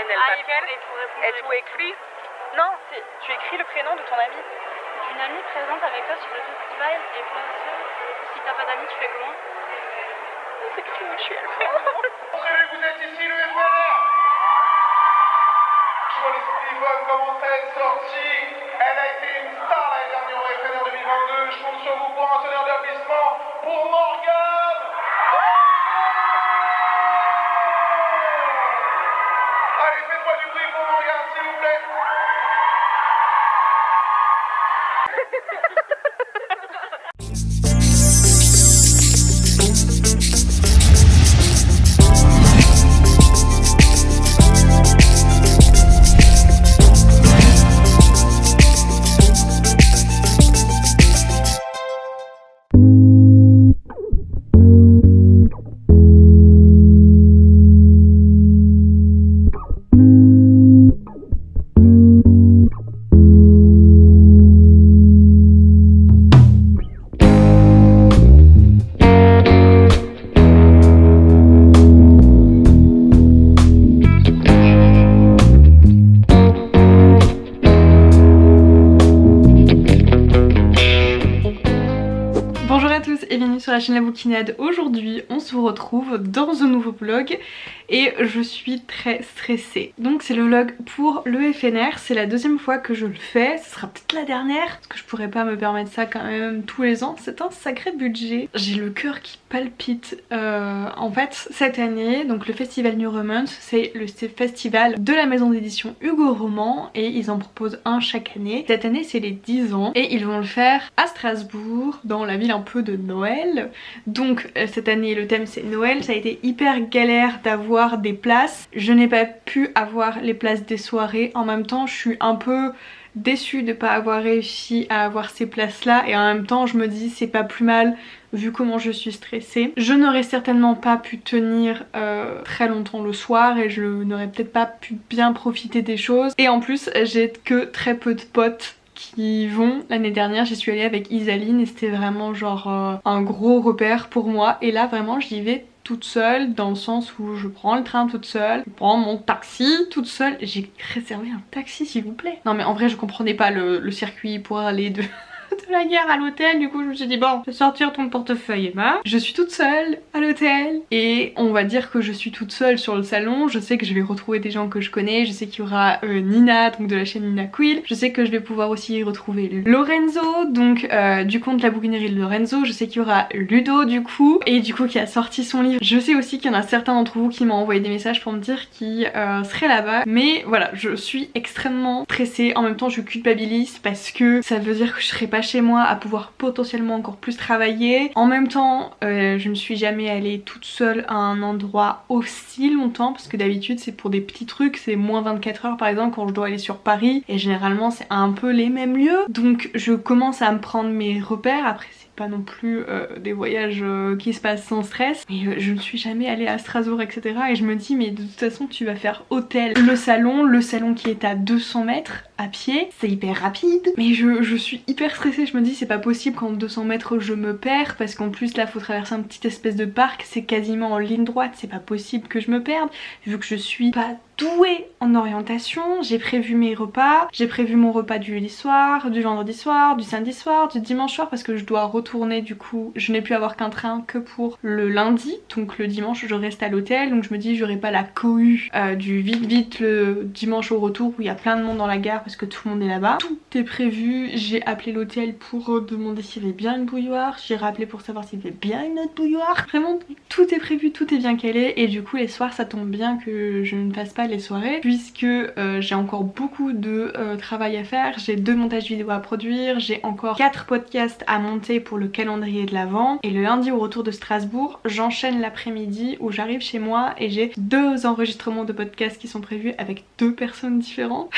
Lionel Pascal. Est-tout écrit? Non, tu écris le prénom de ton ami. D'une amie présente avec toi sur le festival et bien sûr, si t'as pas d'amis, tu fais comment? C'est écrit où je suis Vous êtes ici le FNR. Jolie Steven commence à être sortie. Elle a été une star l'année dernière au FNR 2022. Je compte sur vous pour un tonnerre d'applaudissements pour Morgane. Allez, faites-moi du bruit pour Morgane, s'il vous plaît. Bonjour à tous et bienvenue sur la chaîne La Bouquinade. Aujourd'hui on se retrouve dans un nouveau vlog et je suis très stressée. Donc c'est le vlog pour le FNR, c'est la deuxième fois que je le fais, ce sera peut-être la dernière parce que je pourrais pas me permettre ça quand même tous les ans, c'est un sacré budget. J'ai le cœur qui palpite. En fait cette année, donc le festival New Romance, c'est le festival de la maison d'édition Hugo Roman et ils en proposent un chaque année. Cette année c'est les 10 ans et ils vont le faire à Strasbourg, dans la ville un peu de Noël. Donc cette année le thème c'est Noël, ça a été hyper galère d'avoir des places. Je n'ai pas pu avoir les places des soirées. En même temps je suis un peu déçue de pas avoir réussi à avoir ces places là et en même temps je me dis c'est pas plus mal vu comment je suis stressée. Je n'aurais certainement pas pu tenir très longtemps le soir et je n'aurais peut-être pas pu bien profiter des choses et en plus j'ai que très peu de potes qui vont. L'année dernière j'y suis allée avec Isaline et c'était vraiment genre un gros repère pour moi et là vraiment j'y vais toute seule dans le sens où je prends le train toute seule, je prends mon taxi toute seule. J'ai réservé un taxi s'il vous plaît. Non mais en vrai je comprenais pas le circuit pour aller de la gare à l'hôtel, du coup je me suis dit bon, je vais sortir ton portefeuille Emma. Je suis toute seule à l'hôtel et on va dire que je suis toute seule sur le salon. Je sais que je vais retrouver des gens que je connais, je sais qu'il y aura Nina, donc de la chaîne Nina Quill. Je sais que je vais pouvoir aussi retrouver Lorenzo, donc du compte La Bouquinerie de Lorenzo. Je sais qu'il y aura Ludo du coup, et du coup qui a sorti son livre. Je sais aussi qu'il y en a certains d'entre vous qui m'ont envoyé des messages pour me dire qu'ils seraient là-bas. Mais voilà, je suis extrêmement stressée. En même temps je culpabilise parce que ça veut dire que je serai pas chez moi à pouvoir potentiellement encore plus travailler. En même temps je ne suis jamais allée toute seule à un endroit aussi longtemps parce que d'habitude c'est pour des petits trucs, c'est moins 24 heures par exemple quand je dois aller sur Paris et généralement c'est un peu les mêmes lieux, donc je commence à me prendre mes repères. Après c'est pas non plus des voyages qui se passent sans stress, mais je ne suis jamais allée à Strasbourg etc et je me dis mais de toute façon tu vas faire hôtel, le salon qui est à 200 mètres à pied, c'est hyper rapide, mais je suis hyper stressée. Je me dis c'est pas possible qu'en 200 mètres je me perds parce qu'en plus là faut traverser un petit espèce de parc, c'est quasiment en ligne droite, c'est pas possible que je me perde vu que je suis pas douée en orientation. J'ai prévu mes repas, j'ai prévu mon repas du jeudi soir, du vendredi soir, du samedi soir, du dimanche soir parce que je dois retourner, du coup je n'ai pu avoir qu'un train que pour le lundi, donc le dimanche je reste à l'hôtel, donc je me dis j'aurai pas la cohue du vite le dimanche au retour où il y a plein de monde dans la gare parce que tout le monde est là-bas. Tout est prévu, j'ai appelé l'hôtel pour demander s'il y avait bien une bouilloire, j'ai rappelé pour savoir s'il y avait bien une autre bouilloire. Vraiment tout est prévu, tout est bien calé et du coup les soirs ça tombe bien que je ne fasse pas les soirées puisque j'ai encore beaucoup de travail à faire. J'ai 2 montages vidéo à produire, j'ai encore 4 podcasts à monter pour le calendrier de l'Avent et le lundi au retour de Strasbourg j'enchaîne l'après-midi où j'arrive chez moi et j'ai 2 enregistrements de podcasts qui sont prévus avec 2 personnes différentes.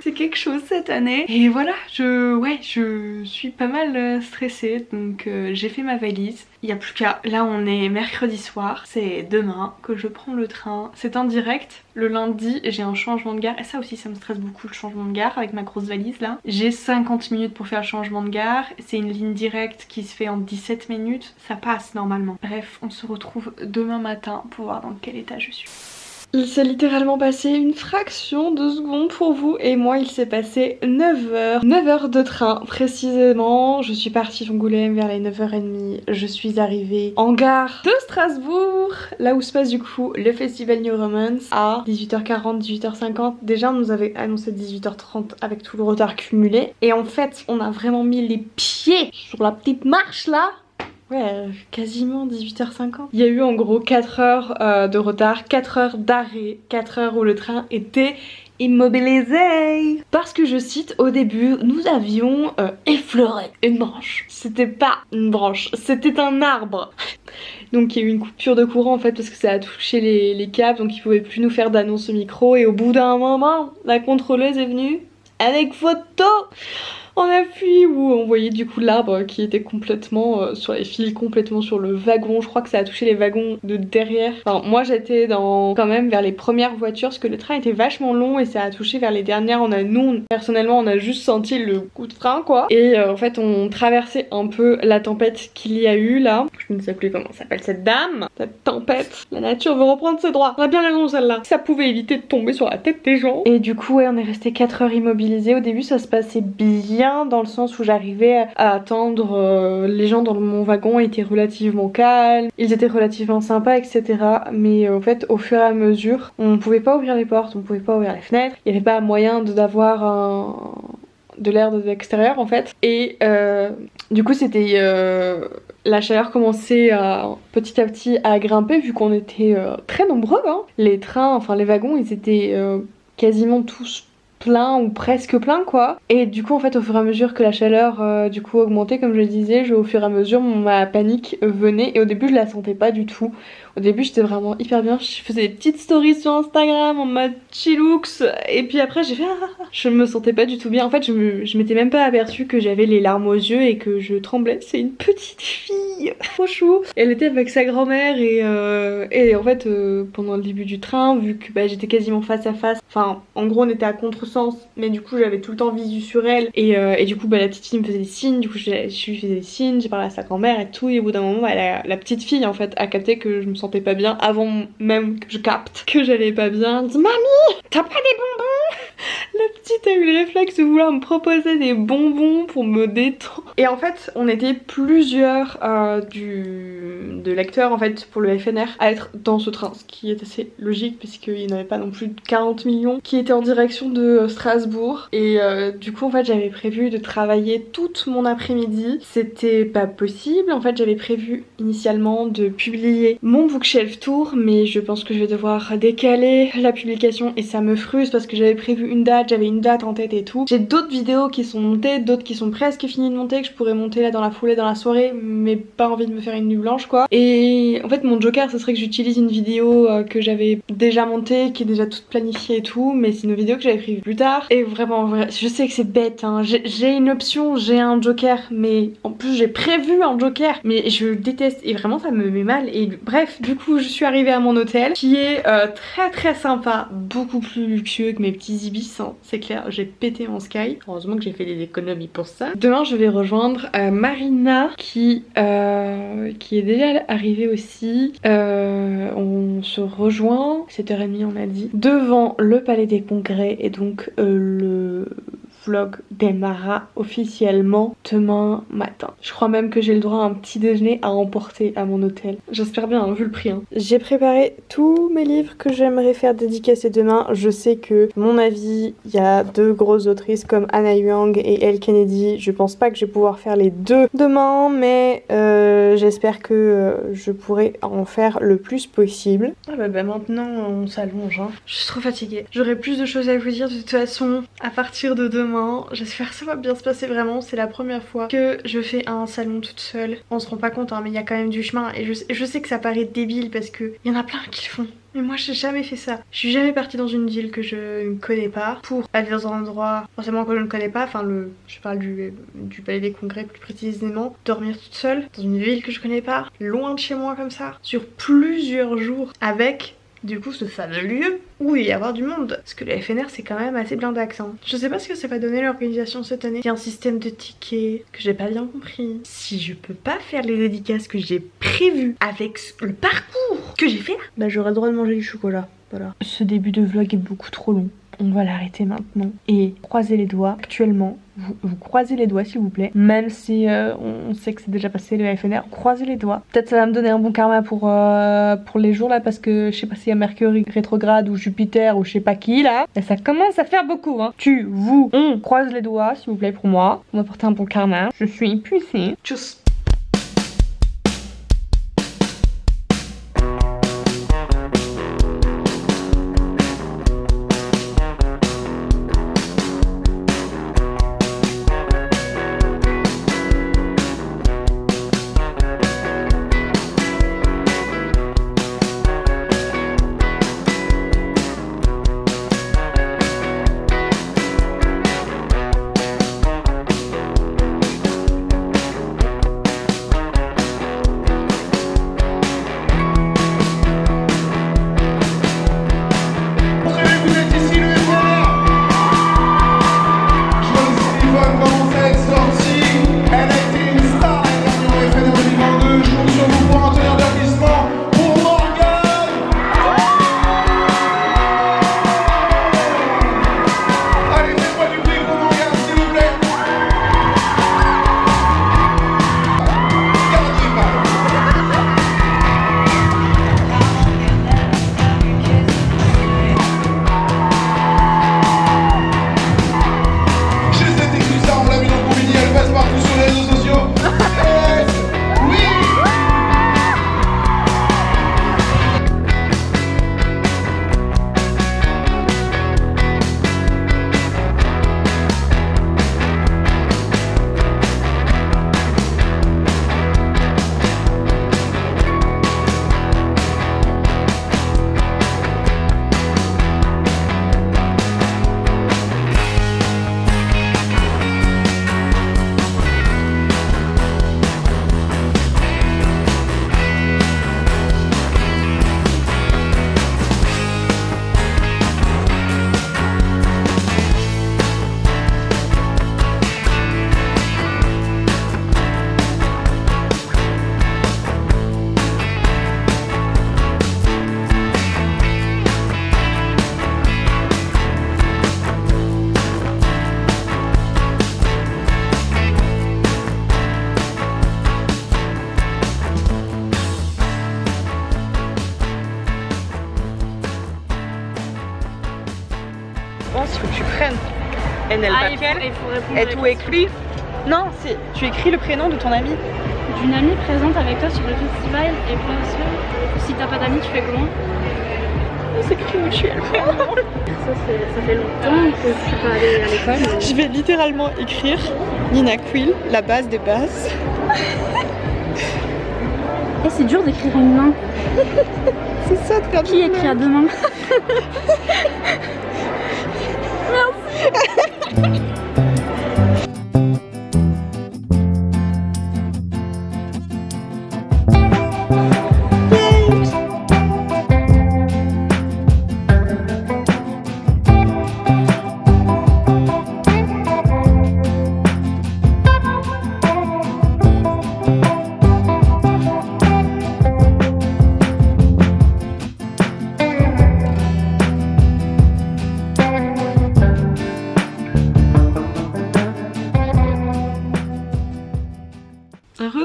C'est quelque chose cette année et voilà, je suis pas mal stressée donc j'ai fait ma valise. Il n'y a plus qu'à, là on est mercredi soir, c'est demain que je prends le train, c'est en direct. Le lundi j'ai un changement de gare et ça aussi ça me stresse beaucoup le changement de gare avec ma grosse valise là. J'ai 50 minutes pour faire le changement de gare, c'est une ligne directe qui se fait en 17 minutes, ça passe normalement. Bref, on se retrouve demain matin pour voir dans quel état je suis. Il s'est littéralement passé une fraction de seconde pour vous et moi il s'est passé 9 heures. 9 heures de train précisément. Je suis partie d'Angoulême vers les 9h30. Je suis arrivée en gare de Strasbourg, là où se passe du coup le festival New Romance à 18h40, 18h50. Déjà on nous avait annoncé 18h30 avec tout le retard cumulé. Et en fait on a vraiment mis les pieds sur la petite marche là. Ouais, quasiment 18h50. Il y a eu en gros 4 heures de retard, 4 heures d'arrêt, 4 heures où le train était immobilisé. Parce que je cite, au début, nous avions effleuré une branche. C'était pas une branche, c'était un arbre. Donc il y a eu une coupure de courant en fait parce que ça a touché les câbles, donc ils pouvaient plus nous faire d'annonce au micro. Et au bout d'un moment, la contrôleuse est venue avec photo en appui où on voyait du coup l'arbre qui était complètement sur les fils, complètement sur le wagon. Je crois que ça a touché les wagons de derrière. Enfin moi j'étais quand même vers les premières voitures parce que le train était vachement long et ça a touché vers les dernières. Personnellement on a juste senti le coup de train quoi. Et en fait on traversait un peu la tempête qu'il y a eu là. Je ne sais plus comment s'appelle cette dame, cette tempête. La nature veut reprendre ses droits. On a bien raison celle-là. Ça pouvait éviter de tomber sur la tête des gens. Et du coup ouais on est resté 4 heures immobilisés. Au début ça se passait bien dans le sens où j'arrivais à attendre, les gens dans mon wagon étaient relativement calmes, ils étaient relativement sympas etc. Mais en fait au fur et à mesure on pouvait pas ouvrir les portes, on pouvait pas ouvrir les fenêtres, il n'y avait pas moyen d'avoir de l'air de l'extérieur en fait. Et du coup c'était la chaleur commençait petit à petit à grimper vu qu'on était très nombreux hein. Les trains, enfin les wagons ils étaient quasiment tous plein ou presque plein quoi. Et du coup en fait au fur et à mesure que la chaleur du coup augmentait comme je le disais, au fur et à mesure ma panique venait et au début je la sentais pas du tout. Au début j'étais vraiment hyper bien, je faisais des petites stories sur Instagram en mode chillux et puis après j'ai fait je me sentais pas du tout bien. En fait je m'étais même pas aperçue que j'avais les larmes aux yeux et que je tremblais. C'est une petite fille trop chou. Elle était avec sa grand-mère et en fait pendant le début du train vu que j'étais quasiment face à face, enfin en gros on était à contresens mais du coup j'avais tout le temps visu sur elle et du coup la petite fille me faisait des signes, du coup je lui faisais des signes, j'ai parlé à sa grand-mère et tout et au bout d'un moment la petite fille en fait a capté que je me sentais pas bien avant même que je capte que j'allais pas bien. Elle dit mamie t'as pas des bonbons? La petite a eu le réflexe de vouloir me proposer des bonbons pour me détendre. Et en fait on était plusieurs de lecteurs en fait pour le FNR à être dans ce train, ce qui est assez logique puisqu'il n'y en avait pas non plus de 40 millions qui étaient en direction de Strasbourg. Et du coup en fait j'avais prévu de travailler toute mon après-midi, c'était pas possible. En fait j'avais prévu initialement de publier mon bookshelf tour mais je pense que je vais devoir décaler la publication et ça me frustre parce que j'avais prévu une date, j'avais une date en tête et tout. J'ai d'autres vidéos qui sont montées, d'autres qui sont presque finies de monter que je pourrais monter là dans la foulée dans la soirée mais pas envie de me faire une nuit blanche quoi. Et en fait mon joker ce serait que j'utilise une vidéo que j'avais déjà montée, qui est déjà toute planifiée et tout, mais c'est une vidéo que j'avais prévue plus tard. Et vraiment je sais que c'est bête hein. J'ai une option, j'ai un joker mais en plus j'ai prévu un joker mais je déteste et vraiment ça me met mal. Et bref du coup je suis arrivée à mon hôtel qui est très très sympa, beaucoup plus luxueux que mes petits ibis hein. C'est clair, j'ai pété mon sky, heureusement que j'ai fait des économies pour ça. Demain je vais rejoindre Marina qui est déjà arrivée aussi. On se rejoint 7h30 on a dit devant le palais des congrès et donc le vlog démarrera officiellement demain matin. Je crois même que j'ai le droit à un petit déjeuner à emporter à mon hôtel. J'espère bien hein, vu le prix hein. J'ai préparé tous mes livres que j'aimerais faire dédicacer demain. Je sais que à mon avis il y a deux grosses autrices comme Anna Huang et Elle Kennedy. Je pense pas que je vais pouvoir faire les deux demain mais j'espère que je pourrai en faire le plus possible. Ah bah maintenant on s'allonge hein. Je suis trop fatiguée. J'aurai plus de choses à vous dire de toute façon à partir de demain. J'espère que ça va bien se passer vraiment. C'est la première fois que je fais un salon toute seule. On se rend pas compte hein, mais il y a quand même du chemin et je sais que ça paraît débile parce que il y en a plein qui le font. Mais moi j'ai jamais fait ça. Je suis jamais partie dans une ville que je ne connais pas pour aller dans un endroit forcément que je ne connais pas. Enfin je parle du palais des congrès plus précisément. Dormir toute seule dans une ville que je connais pas, loin de chez moi comme ça, sur plusieurs jours avec du coup ce fameux lieu où il y a avoir du monde. Parce que le FNR c'est quand même assez blindax hein. Je sais pas ce que ça va donner l'organisation cette année. Il y a un système de tickets que j'ai pas bien compris. Si je peux pas faire les dédicaces que j'ai prévues avec le parcours que j'ai fait là, bah j'aurai le droit de manger du chocolat. Voilà. Ce début de vlog est beaucoup trop long. On va l'arrêter maintenant et croisez les doigts. Actuellement, vous croisez les doigts s'il vous plaît. Même si on sait que c'est déjà passé le FNR, croisez les doigts. Peut-être ça va me donner un bon karma pour les jours là parce que je sais pas s'il y a Mercure rétrograde ou Jupiter ou je sais pas qui là. Et ça commence à faire beaucoup hein. On croise les doigts s'il vous plaît pour moi. On va porter un bon karma. Je suis pucée. Tchuss. Il faut que tu prennes NL papier et tout écrit. Non, tu écris le prénom de ton ami. D'une amie présente avec toi sur le festival et bien sûr, si t'as pas d'amis, tu fais comment? On s'écrit mutuellement. Ça fait longtemps que je suis pas allée à l'école. Je vais littéralement écrire Nina Quill, la base des bases. Et c'est dur d'écrire une main. C'est ça de faire. Qui écrit à deux mains? Merci.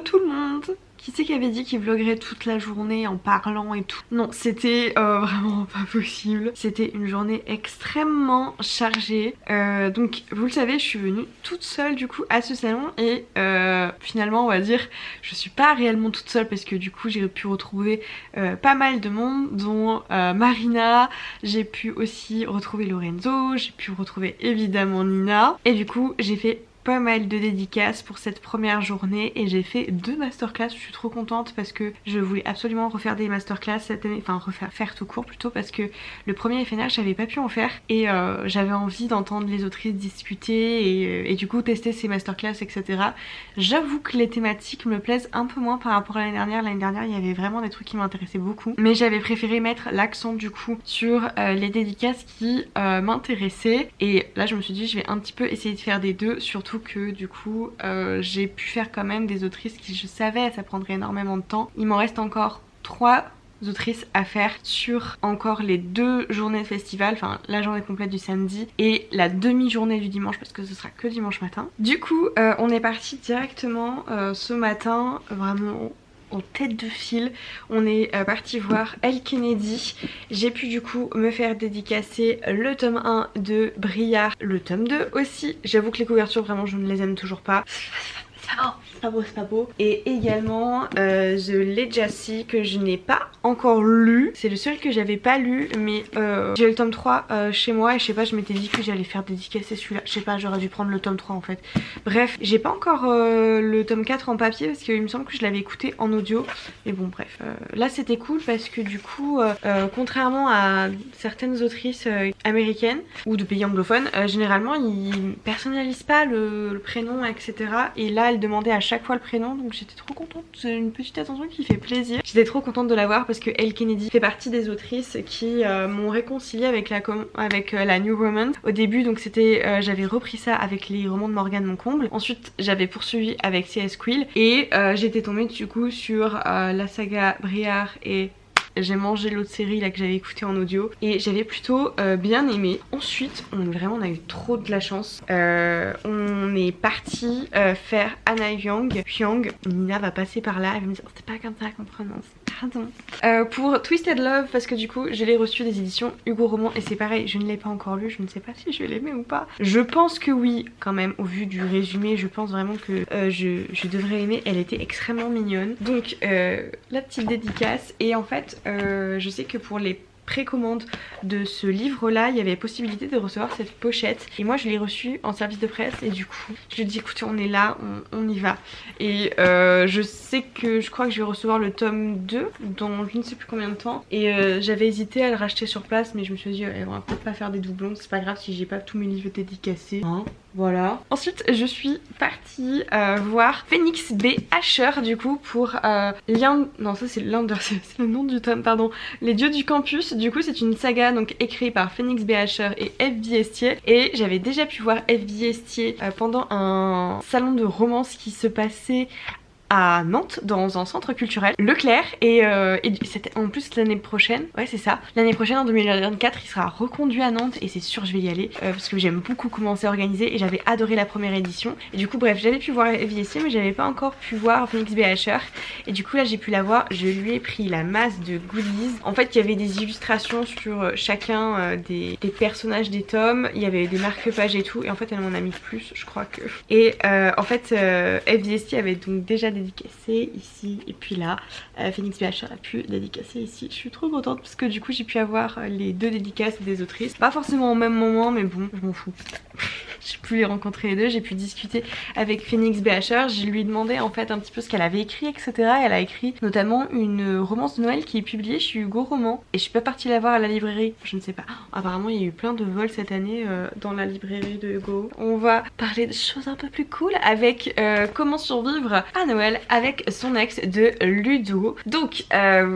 Tout le monde, qui c'est qui avait dit qu'il vloguerait toute la journée en parlant et tout? Non, c'était vraiment pas possible. C'était une journée extrêmement chargée. Donc vous le savez, je suis venue toute seule du coup à ce salon et finalement on va dire je suis pas réellement toute seule parce que du coup j'ai pu retrouver pas mal de monde dont Marina, j'ai pu aussi retrouver Lorenzo, j'ai pu retrouver évidemment Nina et du coup j'ai fait pas mal de dédicaces pour cette première journée et j'ai fait 2 masterclass. Je suis trop contente parce que je voulais absolument refaire des masterclass cette année, enfin faire tout court plutôt, parce que le premier FNR j'avais pas pu en faire et j'avais envie d'entendre les autrices discuter et du coup tester ces masterclass etc. J'avoue que les thématiques me plaisent un peu moins par rapport à l'année dernière. L'année dernière il y avait vraiment des trucs qui m'intéressaient beaucoup, mais j'avais préféré mettre l'accent du coup sur les dédicaces qui m'intéressaient et là je me suis dit je vais un petit peu essayer de faire des deux, surtout que du coup j'ai pu faire quand même des autrices qui je savais ça prendrait énormément de temps. Il m'en reste encore 3 autrices à faire sur encore les 2 journées de festival, enfin la journée complète du samedi et la demi-journée du dimanche parce que ce sera que dimanche matin. Du coup on est parti directement ce matin, vraiment en tête de file. On est parti voir Elle Kennedy. J'ai pu du coup me faire dédicacer le tome 1 de Briard, le tome 2 aussi. J'avoue que les couvertures vraiment je ne les aime toujours pas. C'est pas beau. Et également The Legacy que je n'ai pas encore lu. C'est le seul que j'avais pas lu, mais j'ai le tome 3 chez moi et je sais pas, je m'étais dit que j'allais faire dédicacer celui-là. Je sais pas, j'aurais dû prendre le tome 3 en fait. Bref, j'ai pas encore le tome 4 en papier parce qu'il me semble que je l'avais écouté en audio. Mais bon bref, là c'était cool parce que du coup, contrairement à certaines autrices américaines ou de pays anglophones, généralement ils personnalisent pas le prénom, etc. Et là elle demandait à chaque fois le prénom, donc j'étais trop contente. C'est une petite attention qui fait plaisir. J'étais trop contente de l'avoir parce que Elle Kennedy fait partie des autrices qui m'ont réconciliée avec la New Romance au début. Donc c'était, j'avais repris ça avec les romans de Morgane Moncomble. Ensuite j'avais poursuivi avec C.S. Quill et j'étais tombée du coup sur la saga Briard et j'ai mangé l'autre série là que j'avais écouté en audio et j'avais plutôt bien aimé. Ensuite on a eu trop de la chance. On est parti faire Anna Young. Nina va passer par là, elle va me dire oh, c'est pas comme ça qu'on prononce. Pardon. Pour Twisted Love parce que du coup je l'ai reçu des éditions Hugo Roman et c'est pareil, je ne l'ai pas encore lu, je ne sais pas si je vais l'aimer ou pas. Je pense que oui quand même, au vu du résumé je pense vraiment que je devrais aimer. Elle était extrêmement mignonne. Donc la petite dédicace et en fait je sais que pour les précommande de ce livre là il y avait possibilité de recevoir cette pochette et moi je l'ai reçue en service de presse et du coup je lui ai dit écoutez on est là, on y va et je sais que je crois que je vais recevoir le tome 2 dans je ne sais plus combien de temps et j'avais hésité à le racheter sur place mais je me suis dit on va peut-être pas faire des doublons, c'est pas grave si j'ai pas tous mes livres dédicacés hein. Voilà. Ensuite je suis partie voir Phoenix B. Asher du coup pour non ça c'est c'est le nom du tome pardon, Les Dieux du Campus. Du coup c'est une saga donc écrite par Phoenix B. Asher et F.B. Estier et j'avais déjà pu voir F.B. Estier pendant un salon de romance qui se passait à Nantes dans un centre culturel Leclerc et c'était en plus l'année prochaine, ouais c'est ça, l'année prochaine en 2024 il sera reconduit à Nantes et c'est sûr je vais y aller parce que j'aime beaucoup comment c'est organisé et j'avais adoré la première édition et du coup bref j'avais pu voir FVSC mais j'avais pas encore pu voir Phoenix B. Asher et du coup là j'ai pu la voir, je lui ai pris la masse de goodies. En fait il y avait des illustrations sur chacun des personnages des tomes, il y avait des marque-pages et tout et en fait elle m'en a mis plus je crois que et en fait FVSC avait donc déjà dédicacé ici et puis là Phoenix B. Asher a pu dédicacer ici. Je suis trop contente parce que du coup j'ai pu avoir les 2 dédicaces des autrices, pas forcément au même moment mais bon je m'en fous. J'ai pu les rencontrer les 2, j'ai pu discuter avec Phoenix B. Asher, je lui ai demandé en fait un petit peu ce qu'elle avait écrit etc. Elle a écrit notamment une romance de Noël qui est publiée chez Hugo Roman et je suis pas partie la voir à la librairie, je ne sais pas. Apparemment il y a eu plein de vols cette année dans la librairie de Hugo. On va parler de choses un peu plus cool avec Comment survivre à Noël avec son ex de Ludo. Donc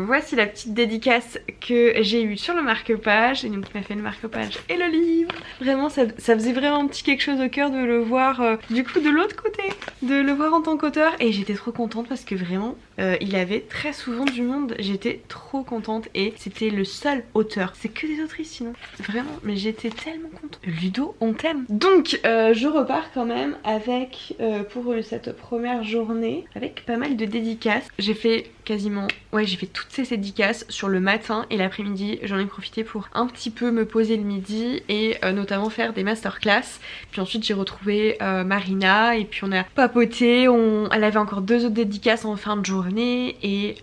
voici la petite dédicace que j'ai eue sur le marque-page et donc il m'a fait le marque-page et le livre. Vraiment ça faisait vraiment un petit quelque chose au cœur de le voir du coup de l'autre côté, de le voir en tant qu'auteur et j'étais trop contente parce que vraiment il avait très souvent du monde, j'étais trop contente et c'était le seul auteur, c'est que des autrices sinon vraiment mais j'étais tellement contente. Ludo on t'aime. Donc je repars quand même avec pour cette première journée avec pas mal de dédicaces. J'ai fait quasiment, ouais j'ai fait toutes ces dédicaces sur le matin et l'après-midi j'en ai profité pour un petit peu me poser le midi et notamment faire des masterclass. Puis ensuite j'ai retrouvé Marina et puis on a papoté, elle avait encore 2 autres dédicaces en fin de journée et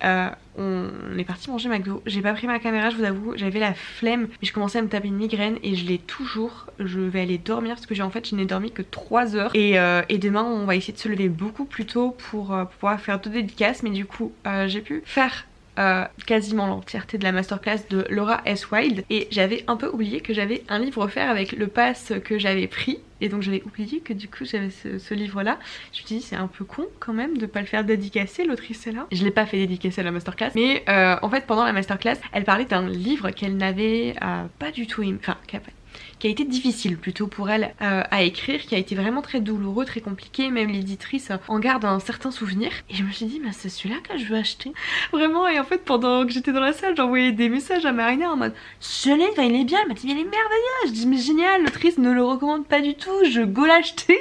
on est parti manger McDo. J'ai pas pris ma caméra je vous avoue, j'avais la flemme mais je commençais à me taper une migraine et je l'ai toujours. Je vais aller dormir parce que je n'ai dormi que 3 heures et demain on va essayer de se lever beaucoup plus tôt pour pouvoir faire 2 dédicaces mais du coup j'ai pu faire quasiment l'entièreté de la masterclass de Laura S. Wilde et j'avais un peu oublié que j'avais un livre offert avec le pass que j'avais pris et donc j'avais oublié que du coup j'avais ce livre là. Je me suis dit c'est un peu con quand même de pas le faire dédicacer, l'autrice est là. Je l'ai pas fait dédicacer à la masterclass mais en fait pendant la masterclass elle parlait d'un livre qu'elle n'avait pas du tout aimé, enfin qui a été difficile plutôt pour elle à écrire, qui a été vraiment très douloureux, très compliqué, même l'éditrice en garde un certain souvenir. Et je me suis dit, bah c'est celui-là que je veux acheter. Vraiment, et en fait pendant que j'étais dans la salle, j'envoyais des messages à Marina en mode ce livre il est bien, elle m'a dit mais il est merveilleux. Je dis mais génial, l'autrice ne le recommande pas du tout, je go l'acheter.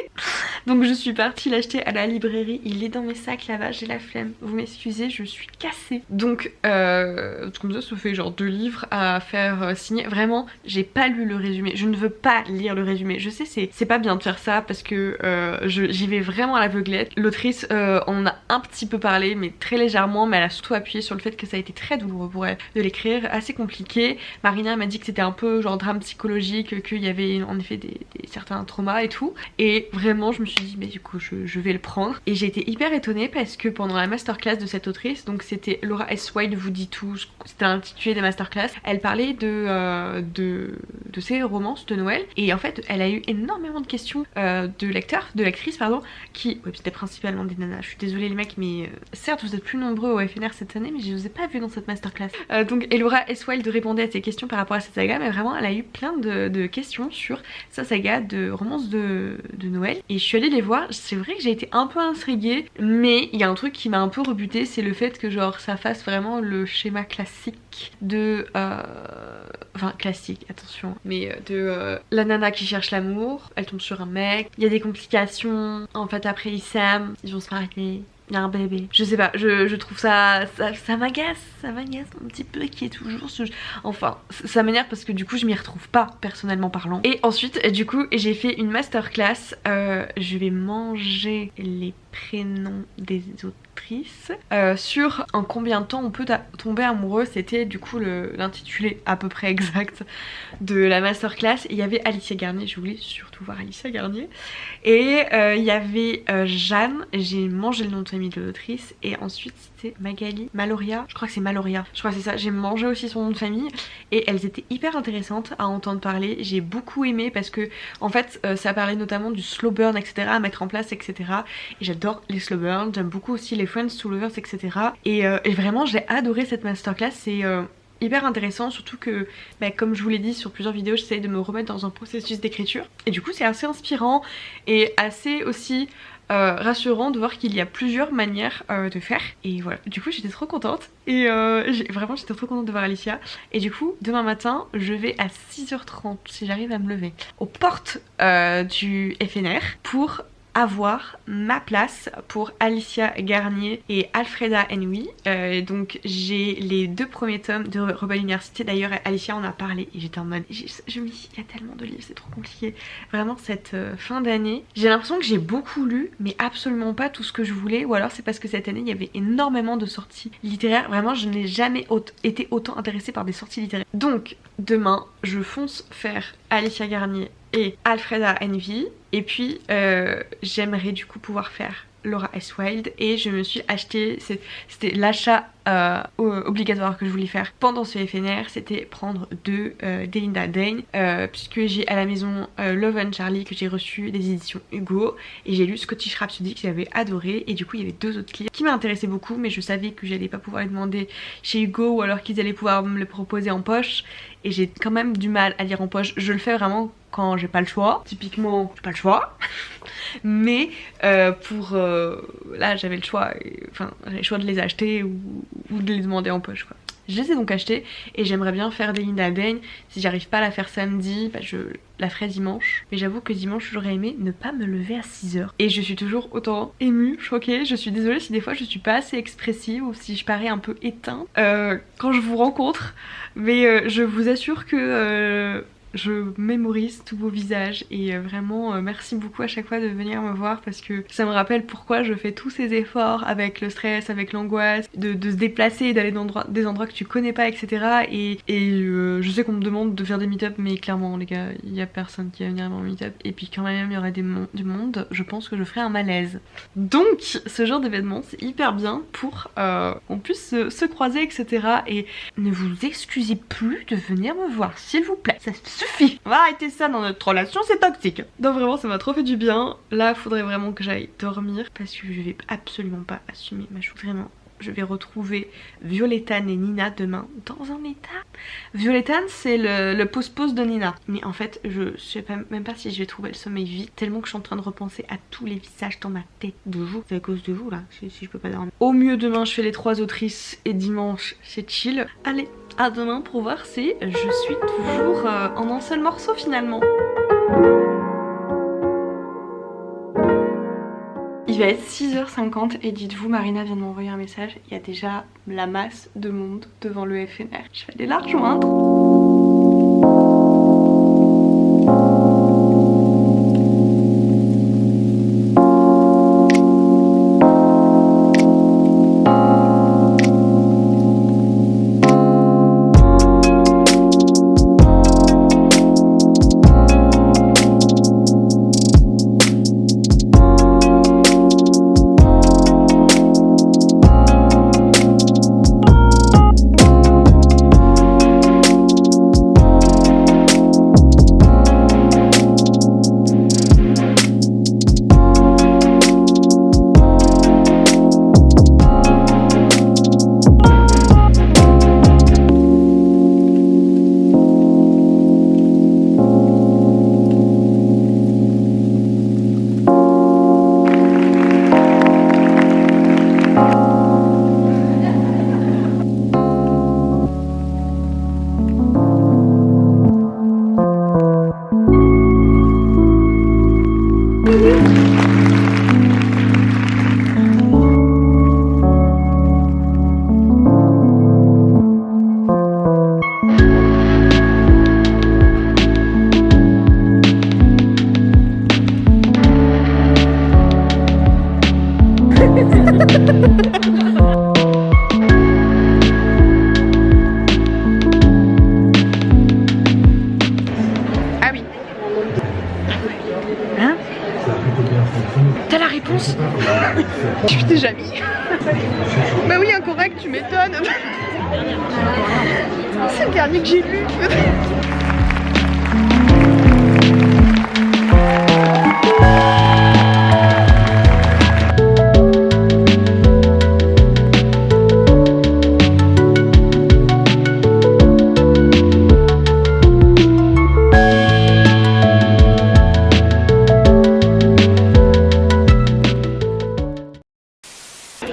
Donc je suis partie l'acheter à la librairie, il est dans mes sacs là-bas, j'ai la flemme, vous m'excusez, je suis cassée. Donc comme ça fait genre 2 livres à faire signer. Vraiment, j'ai pas lu le résumé, je ne veux pas lire le résumé. Je sais c'est pas bien de faire ça parce que j'y vais vraiment à l'aveuglette. L'autrice on en a un petit peu parlé mais très légèrement, mais elle a surtout appuyé sur le fait que ça a été très douloureux pour elle de l'écrire, assez compliqué. Marina m'a dit que c'était un peu genre drame psychologique, qu'il y avait en effet des certains traumas et tout, et vraiment je me suis dit mais du coup je vais le prendre. Et j'ai été hyper étonnée parce que pendant la masterclass de cette autrice, donc c'était Laura S. Wilde vous dit tout, c'était l'intitulé des masterclass, elle parlait de ses romances de Noël, et en fait elle a eu énormément de questions de lecteurs, de lectrices pardon, qui, ouais, c'était principalement des nanas, je suis désolée les mecs, mais certes vous êtes plus nombreux au FNR cette année, mais je vous ai pas vu dans cette masterclass. Donc Laura S. Wilde répondait à ces questions par rapport à cette saga, mais vraiment elle a eu plein de questions sur sa saga de romances de Noël, et je suis allée les voir. C'est vrai que j'ai été un peu intriguée, mais il y a un truc qui m'a un peu rebutée, c'est le fait que genre ça fasse vraiment le schéma classique de enfin classique attention, mais de la nana qui cherche l'amour, elle tombe sur un mec, il y a des complications, en fait après ils s'aiment, ils vont se marier, il y a un bébé. Je sais pas, je trouve ça m'agace un petit peu qu'il y ait toujours ce... Enfin, ça m'énerve parce que du coup je m'y retrouve pas personnellement parlant. Et ensuite, du coup, j'ai fait une masterclass, je vais manger les prénoms des autrices, sur en combien de temps on peut tomber amoureux. C'était du coup l'intitulé à peu près exact de la masterclass. Il y avait Alicia Garnier, je voulais surtout voir Alicia Garnier, et il y avait Jeanne, j'ai mangé le nom de famille de l'autrice, et ensuite c'était Magali, Maloria, je crois que c'est Maloria, je crois que c'est ça, j'ai mangé aussi son nom de famille, et elles étaient hyper intéressantes à entendre parler. J'ai beaucoup aimé parce que en fait ça parlait notamment du slow burn, etc., à mettre en place, etc., et j'adore les slow burn, j'aime beaucoup aussi les friends to lovers, etc., et vraiment j'ai adoré cette masterclass. C'est hyper intéressant, surtout que bah, comme je vous l'ai dit sur plusieurs vidéos, j'essaye de me remettre dans un processus d'écriture, et du coup c'est assez inspirant et assez aussi rassurant de voir qu'il y a plusieurs manières de faire. Et voilà, du coup j'étais trop contente, et vraiment j'étais trop contente de voir Alicia. Et du coup demain matin je vais à 6h30, si j'arrive à me lever, aux portes du FNR pour avoir ma place pour Alicia Garnier et Alfreda Henry. Donc j'ai les 2 premiers tomes de Rebelle Université. D'ailleurs Alicia en a parlé et j'étais en mode je me dis il y a tellement de livres, c'est trop compliqué. Vraiment cette fin d'année, j'ai l'impression que j'ai beaucoup lu mais absolument pas tout ce que je voulais, ou alors c'est parce que cette année il y avait énormément de sorties littéraires. Vraiment je n'ai jamais été autant intéressée par des sorties littéraires. Donc demain je fonce faire Alicia Garnier et Alfreda Henry, et puis j'aimerais du coup pouvoir faire Laura S. Wilde, et je me suis acheté, c'était l'achat obligatoire que je voulais faire pendant ce FNR, c'était prendre 2 Delinda Dane, puisque j'ai à la maison Love and Charlie que j'ai reçu des éditions Hugo, et j'ai lu Scottish Rhapsody que j'avais adoré, et du coup il y avait 2 autres livres qui m'intéressaient beaucoup, mais je savais que j'allais pas pouvoir les demander chez Hugo, ou alors qu'ils allaient pouvoir me les proposer en poche, et j'ai quand même du mal à lire en poche. Je le fais vraiment quand j'ai pas le choix, typiquement j'ai pas le choix mais pour là j'avais le choix, enfin j'avais le choix de les acheter ou de les demander en poche quoi. Je les ai donc achetés, et j'aimerais bien faire des Delinda Dane. Si j'arrive pas à la faire samedi, bah je la ferai dimanche, mais j'avoue que dimanche j'aurais aimé ne pas me lever à 6h, et je suis toujours autant émue, choquée. Je suis désolée si des fois je suis pas assez expressive ou si je parais un peu éteinte quand je vous rencontre, mais je vous assure que je mémorise tous vos visages, et vraiment merci beaucoup à chaque fois de venir me voir, parce que ça me rappelle pourquoi je fais tous ces efforts avec le stress, avec l'angoisse, de se déplacer, d'aller dans des endroits que tu connais pas, etc. Et je sais qu'on me demande de faire des meet-up, mais clairement les gars, il y a personne qui va venir à mon meet-up, et puis quand même il y aurait du monde, je pense que je ferais un malaise. Donc ce genre d'événement c'est hyper bien pour qu'on puisse se croiser, etc. Et ne vous excusez plus de venir me voir s'il vous plaît, ça suffit, on va arrêter ça dans notre relation, c'est toxique. Donc vraiment ça m'a trop fait du bien. Là faudrait vraiment que j'aille dormir parce que je vais absolument pas assumer ma chose, vraiment je vais retrouver Violetane et Nina demain dans un état. Violetane c'est le pose-pose de Nina. Mais en fait je sais même pas si je vais trouver le sommeil vite, tellement que je suis en train de repenser à tous les visages dans ma tête de vous. C'est à cause de vous là, si je peux pas dormir. Au mieux demain je fais les 3 autrices et dimanche c'est chill. Allez, à demain pour voir si je suis toujours en un seul morceau finalement. Il va être 6h50 et dites-vous, Marina vient de m'envoyer un message, il y a déjà la masse de monde devant le FNR. Je vais aller la rejoindre. Ah oui. Hein? T'as la réponse? Je suis déjà mis. Bah oui, incorrect, tu m'étonnes. C'est le dernier que j'ai lu.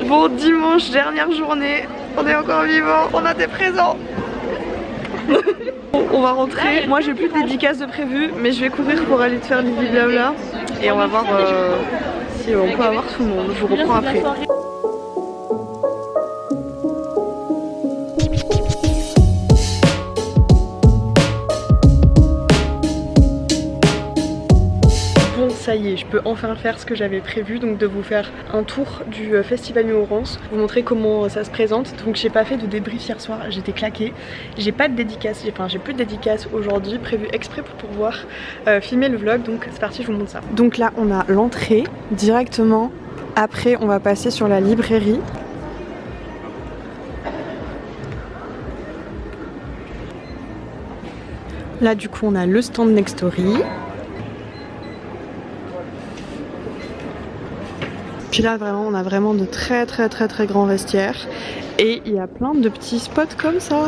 Bon, dimanche, dernière journée, on est encore vivant, on a des présents. On va rentrer. Moi j'ai plus de dédicaces de prévu, mais je vais courir pour aller te faire du blabla et on va voir si on peut avoir tout le monde. Je vous reprends après. Ça y est, je peux enfin faire ce que j'avais prévu, donc de vous faire un tour du festival Murorance, vous montrer comment ça se présente. Donc j'ai pas fait de débrief hier soir, j'étais claquée. J'ai pas de dédicace, enfin j'ai plus de dédicace aujourd'hui, prévu exprès pour pouvoir filmer le vlog, donc c'est parti, je vous montre ça. Donc là on a l'entrée directement, après on va passer sur la librairie. Là du coup on a le stand Nextory. Puis là vraiment on a vraiment de très grands vestiaires et il y a plein de petits spots comme ça.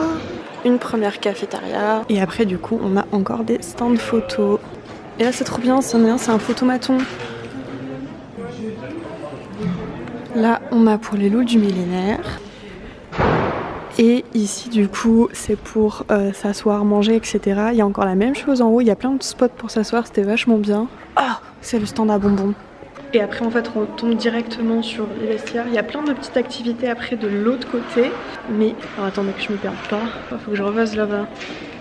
Une première cafétéria et après du coup on a encore des stands photos. Et là c'est trop bien, c'est un photomaton. Là on a pour les loups du millénaire. Et ici du coup c'est pour s'asseoir, manger, etc. Il y a encore la même chose en haut, il y a plein de spots pour s'asseoir, c'était vachement bien. Ah, c'est le stand à bonbons. Et après en fait on tombe directement sur les vestiaires. Il y a plein de petites activités après de l'autre côté. Mais alors attendez que je me perde pas. Faut que je repasse là-bas.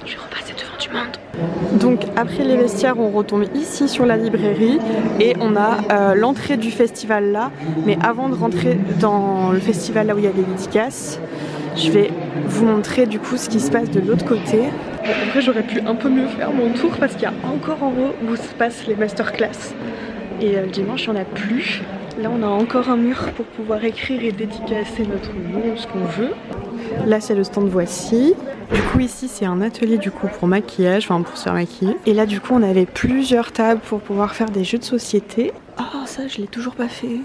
Je vais repasser devant du monde. Donc après les vestiaires on retombe ici sur la librairie. Et on a l'entrée du festival là. Mais avant de rentrer dans le festival là où il y a des dédicaces, je vais vous montrer du coup ce qui se passe de l'autre côté. Bon, en vrai j'aurais pu un peu mieux faire mon tour parce qu'il y a encore en haut où se passent les masterclass. Et le dimanche, il n'y en a plus. Là, on a encore un mur pour pouvoir écrire et dédicacer notre nom, ce qu'on veut. Là, c'est le stand Voici. Du coup, ici, c'est un atelier du coup pour maquillage, enfin pour se faire maquiller. Et là, du coup, on avait plusieurs tables pour pouvoir faire des jeux de société. Ah, ça, je l'ai toujours pas fait.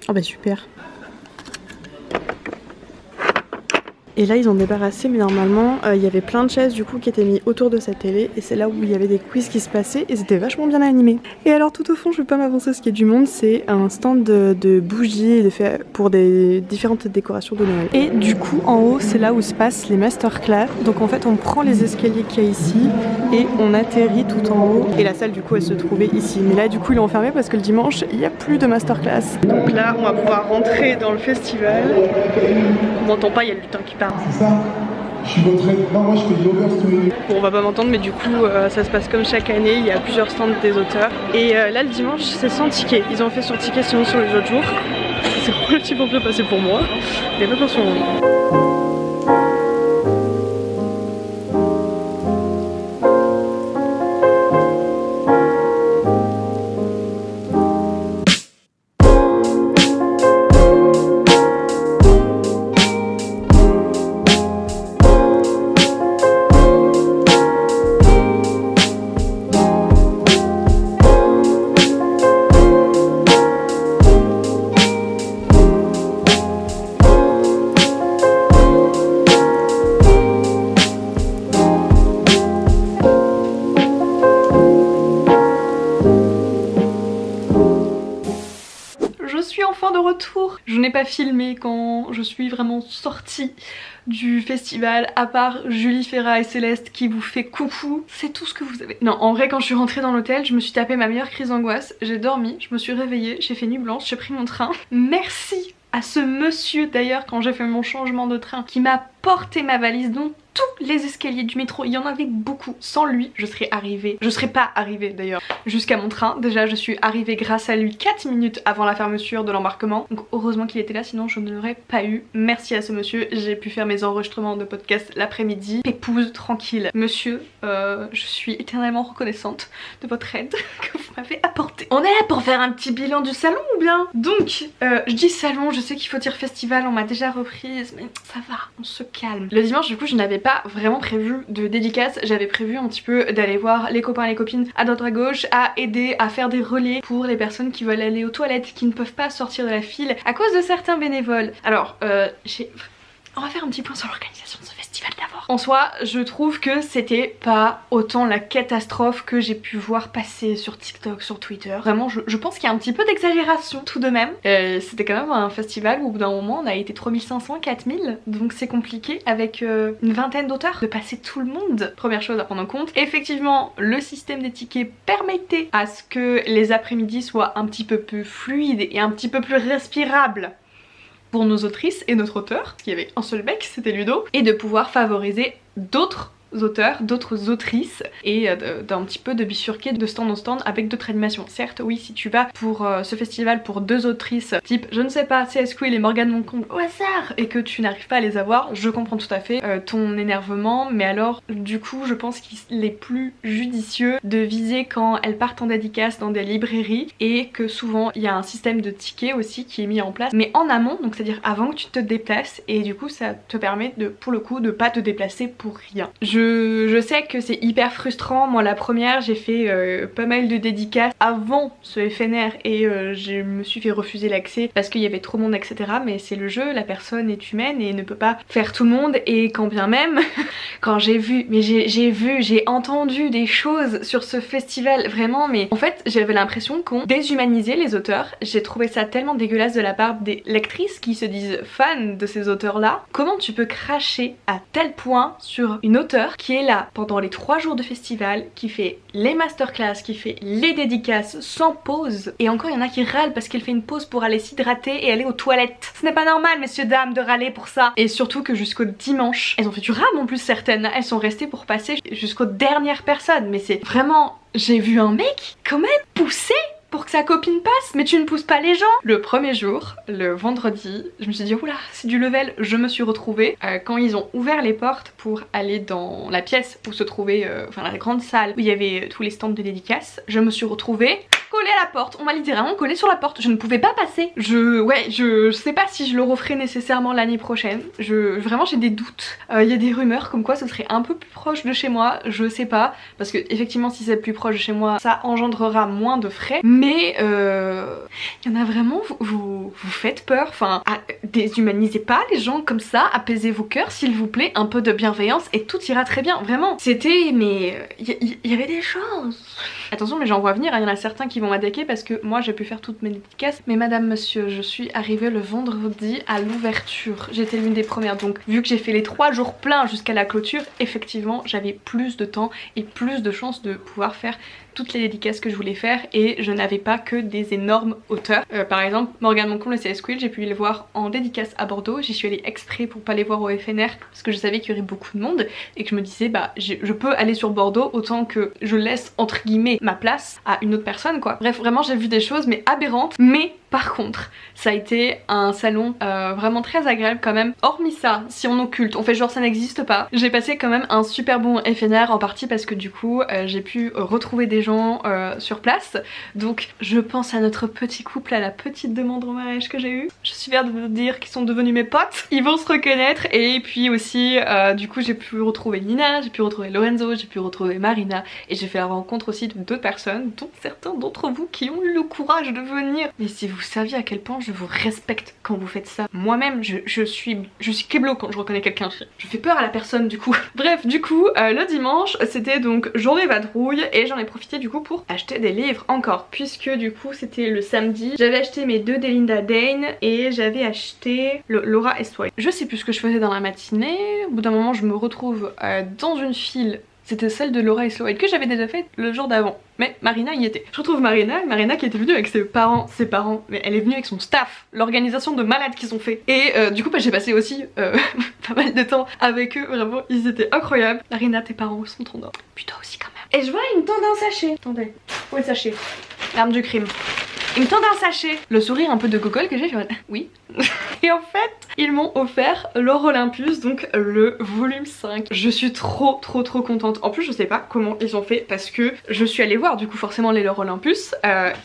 Oh bah super. Et là ils ont débarrassé, mais normalement il y avait plein de chaises du coup qui étaient mises autour de cette télé et c'est là où il y avait des quiz qui se passaient et c'était vachement bien animé. Et alors tout au fond, je vais pas m'avancer ce qui est du monde, c'est un stand de bougies pour des différentes décorations de Noël. Et du coup en haut c'est là où se passent les masterclass. Donc en fait on prend les escaliers qu'il y a ici et on atterrit tout en haut. Et la salle du coup elle se trouvait ici. Mais là du coup ils l'ont fermé parce que le dimanche il n'y a plus de masterclass. Donc là on va pouvoir rentrer dans le festival. On m'entend pas, il y a le lutin qui parle. C'est ça. Je suis votre aide. Non, moi je fais de l'overstory. Bon, on va pas m'entendre, mais du coup ça se passe comme chaque année, il y a plusieurs stands des auteurs. Et là le dimanche c'est sans ticket. Ils ont fait sur ticket, sinon sur les autres jours c'est relativement bien passé pour moi. Mais pas pour son moment. De retour. Je n'ai pas filmé quand je suis vraiment sortie du festival, à part Julie Ferrat et Céleste qui vous fait coucou. C'est tout ce que vous avez. Non, en vrai, quand je suis rentrée dans l'hôtel, je me suis tapé ma meilleure crise d'angoisse. J'ai dormi, je me suis réveillée, j'ai fait nuit blanche, j'ai pris mon train. Merci à ce monsieur d'ailleurs quand j'ai fait mon changement de train qui m'a porté ma valise dont tous les escaliers du métro, il y en avait beaucoup. Sans lui, je serais pas arrivée d'ailleurs jusqu'à mon train. Déjà, je suis arrivée grâce à lui 4 minutes avant la fermeture de l'embarquement. Donc heureusement qu'il était là, sinon je ne l'aurais pas eu. Merci à ce monsieur, j'ai pu faire mes enregistrements de podcast l'après-midi. Pépouze, tranquille. Monsieur, je suis éternellement reconnaissante de votre aide que vous m'avez apportée. On est là pour faire un petit bilan du salon ou bien? Donc, je dis salon, je sais qu'il faut dire festival, on m'a déjà reprise, mais ça va, on se calme. Le dimanche, du coup, je n'avais pas vraiment prévu de dédicace, j'avais prévu un petit peu d'aller voir les copains et les copines à droite à gauche, à aider à faire des relais pour les personnes qui veulent aller aux toilettes, qui ne peuvent pas sortir de la file à cause de certains bénévoles. Alors on va faire un petit point sur l'organisation de ce festival d'abord. En soi, je trouve que c'était pas autant la catastrophe que j'ai pu voir passer sur TikTok, sur Twitter. Vraiment, je pense qu'il y a un petit peu d'exagération tout de même. C'était quand même un festival où au bout d'un moment on a été 3500, 4000, donc c'est compliqué avec une vingtaine d'auteurs de passer tout le monde. Première chose à prendre en compte. Effectivement, le système des tickets permettait à ce que les après-midi soient un petit peu plus fluides et un petit peu plus respirables pour nos autrices et notre auteur, parce qu'il y avait un seul mec, c'était Ludo, et de pouvoir favoriser d'autres auteurs, d'autres autrices et d'un petit peu de bifurquer de stand en stand avec d'autres animations. Certes, oui, si tu vas pour ce festival pour 2 autrices type, je ne sais pas, CS Quill et Morgane Moncombe au hasard et que tu n'arrives pas à les avoir, je comprends tout à fait ton énervement, mais alors du coup je pense qu'il est plus judicieux de viser quand elles partent en dédicace dans des librairies et que souvent il y a un système de tickets aussi qui est mis en place, mais en amont, donc c'est à dire avant que tu te déplaces, et du coup ça te permet de, pour le coup, de pas te déplacer pour rien. Je sais que c'est hyper frustrant. Moi la première, j'ai fait pas mal de dédicaces avant ce FNR et je me suis fait refuser l'accès parce qu'il y avait trop de monde, etc. Mais c'est le jeu, la personne est humaine et ne peut pas faire tout le monde. Et quand bien même, quand j'ai vu, mais j'ai entendu des choses sur ce festival vraiment, mais en fait j'avais l'impression qu'on déshumanisait les auteurs. J'ai trouvé ça tellement dégueulasse de la part des lectrices qui se disent fans de ces auteurs là. Comment tu peux cracher à tel point sur une auteure qui est là pendant les 3 jours de festival, qui fait les masterclass, qui fait les dédicaces sans pause, et encore il y en a qui râlent parce qu'elle fait une pause pour aller s'hydrater et aller aux toilettes. Ce n'est pas normal, messieurs dames, de râler pour ça. Et surtout que jusqu'au dimanche, elles ont fait du rame en plus, certaines, elles sont restées pour passer jusqu'aux dernières personnes, mais c'est vraiment... J'ai vu un mec quand même pousser pour que sa copine passe, mais tu ne pousses pas les gens. Le premier jour, le vendredi, je me suis dit oula, c'est du level. Je me suis retrouvée quand ils ont ouvert les portes pour aller dans la pièce où se trouvait, enfin la grande salle où il y avait tous les stands de dédicaces. Je me suis retrouvée collé à la porte, on m'a littéralement collé sur la porte, je ne pouvais pas passer. Je sais pas si je le referai nécessairement l'année prochaine, vraiment j'ai des doutes. Il y a des rumeurs comme quoi ce serait un peu plus proche de chez moi, je sais pas, parce que effectivement si c'est plus proche de chez moi, ça engendrera moins de frais, mais il y en a vraiment, vous faites peur, enfin, déshumanisez pas les gens comme ça, apaisez vos cœurs s'il vous plaît, un peu de bienveillance et tout ira très bien, vraiment. C'était, mais il y avait des choses. Attention, mais j'en vois venir, il y en a certains qui vont m'attaquer parce que moi j'ai pu faire toutes mes dédicaces, mais madame, monsieur, je suis arrivée le vendredi à l'ouverture, j'étais l'une des premières, donc vu que j'ai fait les 3 jours pleins jusqu'à la clôture, effectivement j'avais plus de temps et plus de chances de pouvoir faire toutes les dédicaces que je voulais faire et je n'avais pas que des énormes auteurs. Par exemple, Morgane Moncombe, le CS Quill, j'ai pu les voir en dédicace à Bordeaux, j'y suis allée exprès pour pas les voir au FNR parce que je savais qu'il y aurait beaucoup de monde et que je me disais bah je peux aller sur Bordeaux autant que je laisse entre guillemets ma place à une autre personne quoi. Bref, vraiment j'ai vu des choses mais aberrantes, mais par contre ça a été un salon vraiment très agréable quand même. Hormis ça, si on occulte, on fait genre ça n'existe pas, j'ai passé quand même un super bon FNR, en partie parce que du coup j'ai pu retrouver des gens sur place, donc je pense à notre petit couple, à la petite demande en mariage que j'ai eue. Je suis fière de vous dire qu'ils sont devenus mes potes, ils vont se reconnaître. Et puis aussi du coup j'ai pu retrouver Nina, j'ai pu retrouver Lorenzo, j'ai pu retrouver Marina et j'ai fait la rencontre aussi de d'autres personnes, dont certains d'entre vous qui ont eu le courage de venir. Mais si vous saviez à quel point je vous respecte quand vous faites ça, moi-même je suis keblo quand je reconnais quelqu'un, je fais peur à la personne du coup. Bref, du coup le dimanche c'était donc journée vadrouille et j'en ai profité du coup pour acheter des livres encore, puisque du coup c'était le samedi, j'avais acheté mes 2 Delinda Dane et j'avais acheté le Laura Estway. Je sais plus ce que je faisais dans la matinée, au bout d'un moment je me retrouve dans une file. C'était celle de Laura Estway que j'avais déjà fait le jour d'avant, mais Marina y était. Je retrouve Marina qui était venue avec ses parents, mais elle est venue avec son staff, l'organisation de malades qu'ils ont fait. Et du coup bah, j'ai passé aussi pas mal de temps avec eux, vraiment ils étaient incroyables. Marina, tes parents sont trop d'or. Puis toi aussi quand même. Et je vois ils me tendent un sachet. Attendez, où est le sachet? L'arme du crime. Ils me tendent un sachet. Le sourire un peu de gogol que j'ai fait, oui. Et en fait, ils m'ont offert l'Or Olympus, donc le volume 5. Je suis trop contente. En plus, je sais pas comment ils ont fait parce que je suis allée voir du coup forcément les l'Or Olympus.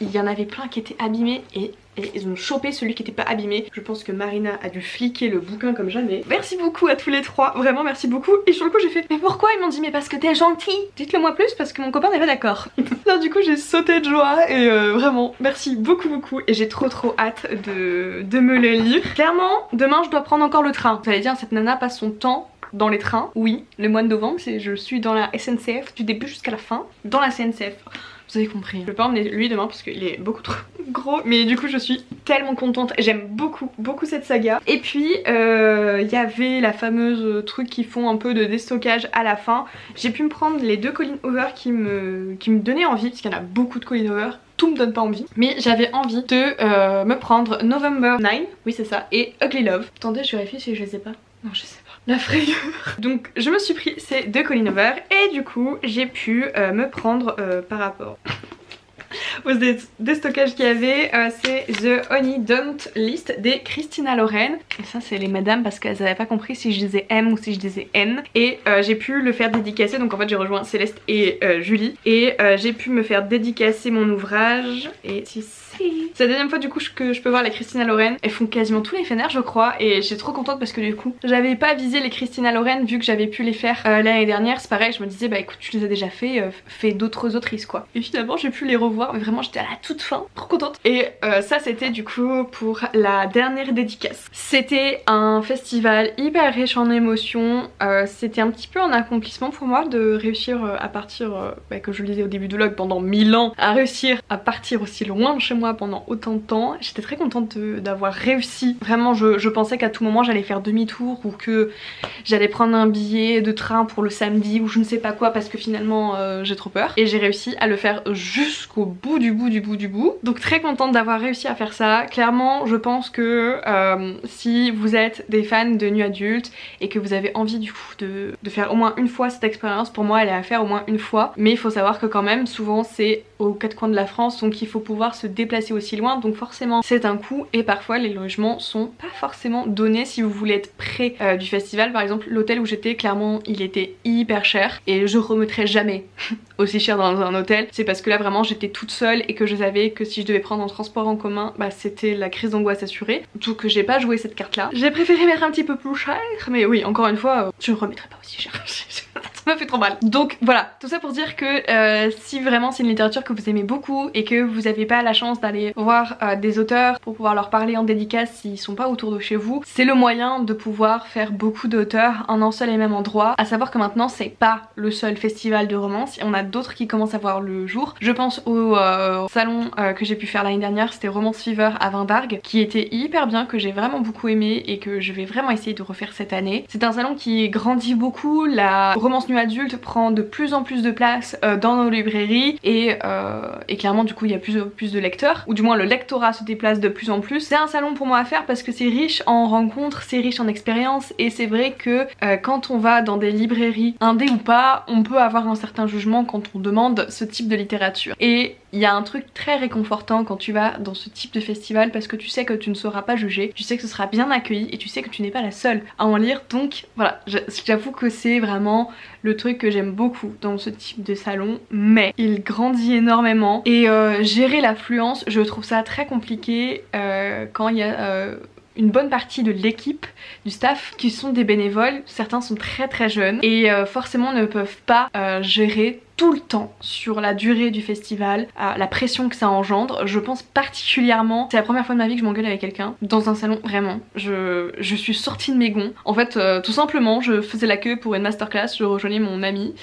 Il y en avait plein qui étaient abîmés et ils ont chopé celui qui était pas abîmé. Je pense que Marina a dû fliquer le bouquin comme jamais. Merci beaucoup à tous les 3, vraiment merci beaucoup. Et sur le coup j'ai fait mais pourquoi? Ils m'ont dit mais parce que t'es gentil. Dites-le moi plus parce que mon copain n'est pas d'accord. Alors du coup j'ai sauté de joie et vraiment merci beaucoup et j'ai trop hâte de me le lire. Clairement demain je dois prendre encore le train. Vous allez dire cette nana passe son temps dans les trains. Oui, le mois de novembre je suis dans la SNCF du début jusqu'à la fin. Dans la SNCF. Vous avez compris. Je vais pas emmener lui demain parce qu'il est beaucoup trop gros. Mais du coup je suis tellement contente. J'aime beaucoup cette saga. Et puis il y avait la fameuse truc qui font un peu de déstockage à la fin. J'ai pu me prendre les 2 Colleen Hoover qui me donnaient envie. Parce qu'il y en a beaucoup de Colleen Hoover. Tout me donne pas envie. Mais j'avais envie de me prendre November 9. Oui c'est ça. Et Ugly Love. Attendez je vérifie si je les ai pas. Non je sais pas. La frayeur. Donc je me suis pris ces 2 Colleen Hoover et du coup j'ai pu me prendre par rapport aux déstockages qu'il y avait, c'est The Honey Dumped List des Christina Loren. Et ça c'est les madames parce qu'elles avaient pas compris si je disais M ou si je disais N. Et j'ai pu le faire dédicacer, donc en fait j'ai rejoint Céleste et Julie. Et j'ai pu me faire dédicacer mon ouvrage. Et si c'est la deuxième fois du coup que je peux voir les Christina Loren. Elles font quasiment tous les FNR je crois. Et je suis trop contente parce que du coup j'avais pas visé les Christina Loren vu que j'avais pu les faire l'année dernière. C'est pareil, je me disais bah écoute tu les as déjà fait, fais d'autres autrices quoi. Et finalement j'ai pu les revoir, mais vraiment j'étais à la toute fin, trop contente. Et ça c'était du coup pour la dernière dédicace. C'était un festival hyper riche en émotions. C'était un petit peu un accomplissement pour moi de réussir à partir, comme je le disais au début du vlog, pendant 1000 ans, à réussir à partir aussi loin de chez moi pendant autant de temps. J'étais très contente d'avoir réussi. Vraiment je pensais qu'à tout moment j'allais faire demi-tour ou que j'allais prendre un billet de train pour le samedi ou je ne sais pas quoi parce que finalement j'ai trop peur. Et j'ai réussi à le faire jusqu'au bout du bout. Donc très contente d'avoir réussi à faire ça. Clairement je pense que si vous êtes des fans de nu adulte et que vous avez envie du coup de faire au moins une fois cette expérience, pour moi elle est à faire au moins une fois. Mais il faut savoir que quand même souvent c'est aux 4 coins de la France, donc il faut pouvoir se déplacer déplacer aussi loin, donc forcément c'est un coût et parfois les logements sont pas forcément donnés si vous voulez être près du festival. Par exemple l'hôtel où j'étais, clairement il était hyper cher et je remettrai jamais aussi cher dans un hôtel. C'est parce que là vraiment j'étais toute seule et que je savais que si je devais prendre un transport en commun, bah c'était la crise d'angoisse assurée. Tout que j'ai pas joué cette carte là. J'ai préféré mettre un petit peu plus cher, mais oui encore une fois je ne remettrai pas aussi cher. Ça me fait trop mal. Donc voilà, tout ça pour dire que si vraiment c'est une littérature que vous aimez beaucoup et que vous n'avez pas la chance d'aller voir des auteurs pour pouvoir leur parler en dédicace s'ils sont pas autour de chez vous, c'est le moyen de pouvoir faire beaucoup d'auteurs en un seul et même endroit. À savoir que maintenant c'est pas le seul festival de romance, on a d'autres qui commencent à voir le jour. Je pense au salon que j'ai pu faire l'année dernière, c'était Romance Fever à Vin d'Argues, qui était hyper bien, que j'ai vraiment beaucoup aimé et que je vais vraiment essayer de refaire cette année. C'est un salon qui grandit beaucoup, la romance nu adulte prend de plus en plus de place dans nos librairies et clairement du coup il y a plus de lecteurs, ou du moins le lectorat se déplace de plus en plus. C'est un salon pour moi à faire parce que c'est riche en rencontres, c'est riche en expériences et c'est vrai que quand on va dans des librairies indé ou pas, on peut avoir un certain jugement quand on demande ce type de littérature. Et il y a un truc très réconfortant quand tu vas dans ce type de festival parce que tu sais que tu ne seras pas jugé, tu sais que ce sera bien accueilli et tu sais que tu n'es pas la seule à en lire. Donc voilà, j'avoue que c'est vraiment le truc que j'aime beaucoup dans ce type de salon, mais il grandit énormément et gérer l'affluence, je trouve ça très compliqué quand il y a une bonne partie de l'équipe, du staff qui sont des bénévoles. Certains sont très jeunes et forcément ne peuvent pas gérer tout le temps sur la durée du festival, la pression que ça engendre. Je pense particulièrement, c'est la première fois de ma vie que je m'engueule avec quelqu'un dans un salon, vraiment. Je suis sortie de mes gonds. En fait, tout simplement, je faisais la queue pour une masterclass, je rejoignais mon amie,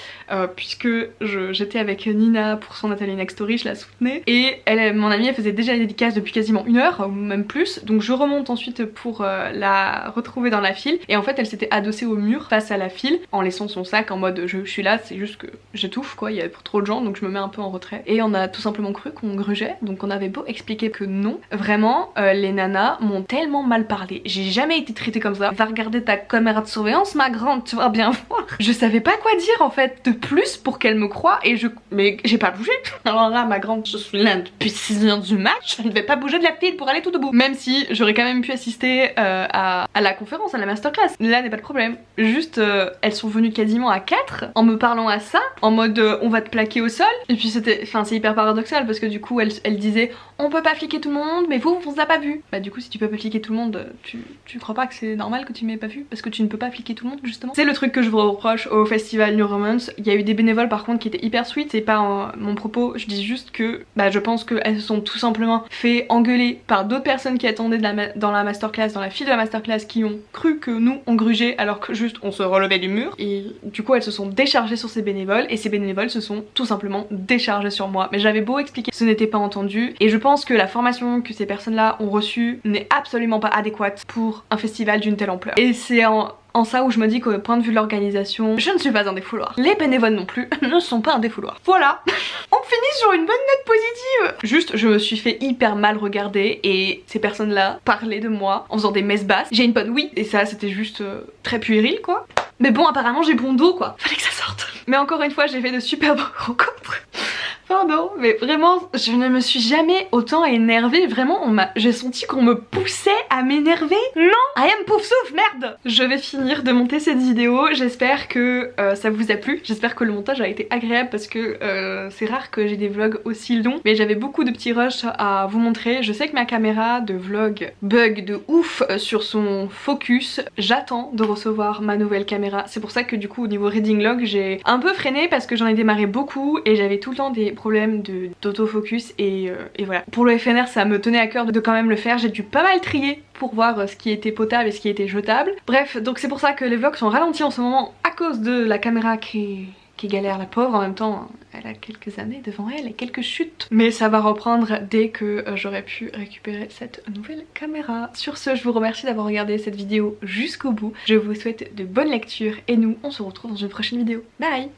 puisque j'étais avec Nina pour son atelier Next Story, je la soutenais. Et mon amie, elle faisait déjà la dédicace depuis quasiment 1 heure, ou même plus. Donc je remonte ensuite pour la retrouver dans la file. Et en fait, elle s'était adossée au mur face à la file, en laissant son sac en mode je suis là, c'est juste que j'étouffe quoi. Il y avait trop de gens donc je me mets un peu en retrait et on a tout simplement cru qu'on grugeait, donc on avait beau expliquer que non, vraiment les nanas m'ont tellement mal parlé, j'ai jamais été traitée comme ça. Va regarder ta caméra de surveillance ma grande, tu vas bien voir. Je savais pas quoi dire en fait de plus pour qu'elle me croie et mais j'ai pas bougé. Alors là ma grande, je suis là depuis 6h du match, je ne vais pas bouger de la file pour aller tout debout, même si j'aurais quand même pu assister à la conférence, à la masterclass, là n'est pas de problème. Juste elles sont venues quasiment à 4 en me parlant à ça, en mode on va te plaquer au sol. Et puis c'est hyper paradoxal parce que du coup elle disait on peut pas fliquer tout le monde mais vous on vous a pas vu. Bah du coup si tu peux pas fliquer tout le monde, tu crois pas que c'est normal que tu m'aies pas vu parce que tu ne peux pas fliquer tout le monde justement. C'est le truc que je vous reproche au festival New Romance. Il y a eu des bénévoles par contre qui étaient hyper sweet, c'est pas mon propos, je dis juste que je pense qu'elles se sont tout simplement fait engueuler par d'autres personnes qui attendaient dans la masterclass, dans la file de la masterclass, qui ont cru que nous on grugeait alors que juste on se relevait du mur et du coup elles se sont déchargées sur ces bénévoles et ces bénévoles se sont tout simplement déchargés sur moi. Mais j'avais beau expliquer, ce n'était pas entendu et je pense que la formation que ces personnes là ont reçue n'est absolument pas adéquate pour un festival d'une telle ampleur. Et c'est en ça où je me dis qu'au point de vue de l'organisation, je ne suis pas un défouloir. Les bénévoles non plus ne sont pas un défouloir. Voilà. On finit sur une bonne note positive. Juste, je me suis fait hyper mal regarder et ces personnes-là parlaient de moi en faisant des messes basses. J'ai une bonne oui et ça c'était juste très puéril quoi. Mais bon apparemment j'ai bon dos quoi. Fallait que ça sorte. Mais encore une fois j'ai fait de superbes rencontres. Pardon, mais vraiment, je ne me suis jamais autant énervée. Vraiment, j'ai senti qu'on me poussait à m'énerver. Non, I am pouf souffle, merde. Je vais finir de monter cette vidéo. J'espère que ça vous a plu. J'espère que le montage a été agréable parce que c'est rare que j'ai des vlogs aussi longs. Mais j'avais beaucoup de petits rushs à vous montrer. Je sais que ma caméra de vlog bug de ouf sur son focus. J'attends de recevoir ma nouvelle caméra. C'est pour ça que du coup, au niveau reading log, j'ai un peu freiné parce que j'en ai démarré beaucoup et j'avais tout le temps des problème d'autofocus et voilà. Pour le FNR ça me tenait à cœur de quand même le faire, j'ai dû pas mal trier pour voir ce qui était potable et ce qui était jetable. Bref, donc c'est pour ça que les vlogs sont ralentis en ce moment à cause de la caméra qui galère, la pauvre. En même temps elle a quelques années devant elle et quelques chutes, mais ça va reprendre dès que j'aurai pu récupérer cette nouvelle caméra. Sur ce, je vous remercie d'avoir regardé cette vidéo jusqu'au bout, je vous souhaite de bonnes lectures et nous on se retrouve dans une prochaine vidéo. Bye.